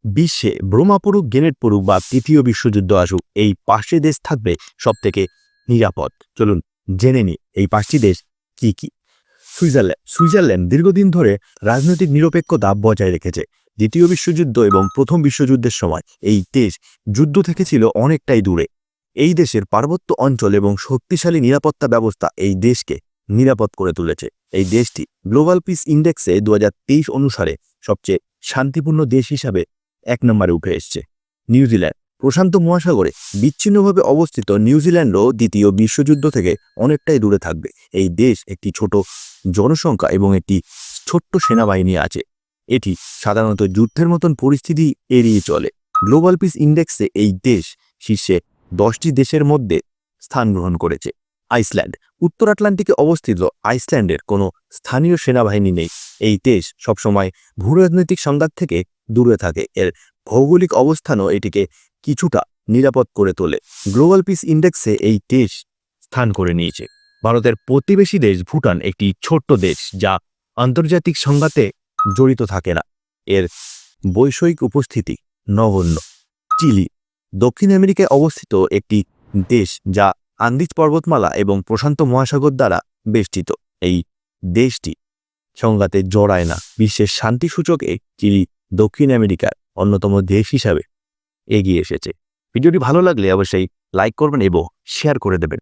বিশ্বে বোমা পড়ুক, গ্রেনেড পড়ুক বা তৃতীয় বিশ্বযুদ্ধ আসুক, এই 5টি দেশ থাকবে সবথেকে নিরাপদ। চলুন জেনে নিই এই 5টি দেশ কি কি। সুইজারল্যান্ড দীর্ঘদিন ধরে রাজনৈতিক নিরপেক্ষতা বজায় রেখেছে। দ্বিতীয় বিশ্বযুদ্ধ এবং প্রথম বিশ্বযুদ্ধের সময় এই দেশ যুদ্ধ থেকে ছিল অনেকটাই দূরে। এই দেশের পার্বত্য অঞ্চল এবং শক্তিশালী নিরাপত্তা ব্যবস্থা এই দেশকে নিরাপদ করে তুলেছে। এই দেশটি গ্লোবাল পিস ইন্ডেক্সে 2023 অনুসারে সবচেয়ে শান্তিপূর্ণ দেশ হিসাবে 1 নম্বরে উঠে এসছে। নিউজিল্যান্ড প্রশান্ত মহাসাগরে বিচ্ছিন্নভাবে অবস্থিত নিউজিল্যান্ডও দ্বিতীয় বিশ্বযুদ্ধ থেকে অনেকটাই দূরে থাকবে। এই দেশ একটি ছোট জনসংখ্যা এবং একটি ছোট্ট সেনাবাহিনী আছে। এটি সাধারণত যুদ্ধের মতন পরিস্থিতি এড়িয়ে চলে। গ্লোবাল পিস ইন্ডেক্সে এই দেশ শীর্ষে 10টি দেশের মধ্যে স্থান গ্রহণ করেছে। আইসল্যান্ড উত্তর আটলান্টিকে অবস্থিত। আইসল্যান্ডের কোনো স্থানীয় সেনাবাহিনী নেই। এই দেশ সবসময় ভূরাজনৈতিক সংঘাত থেকে দূরে থাকে। এর ভৌগোলিক অবস্থানও এটিকে কিছুটা নিরাপদ করে তোলে। গ্লোবাল পিস ইন্ডেক্সে এই দেশ স্থান করে নিয়েছে। ভারতের প্রতিবেশী দেশ ভুটান একটি ছোট্ট দেশ যা আন্তর্জাতিক সংঘাতে জড়িত থাকে না। এর বৈষয়িক উপস্থিতি নগণ্য। চিলি দক্ষিণ আমেরিকায় অবস্থিত একটি দেশ যা আন্দিজ পর্বতমালা এবং প্রশান্ত মহাসাগর দ্বারা বেষ্টিত। এই দেশটি সংঘাতে জড়ায় না। বিশ্বের শান্তি সূচকে চিলি দক্ষিণ আমেরিকার অন্যতম দেশ হিসাবে এগিয়ে এসেছে। ভিডিওটি ভালো লাগলে অবশ্যই লাইক করবেন এবং শেয়ার করে দেবেন।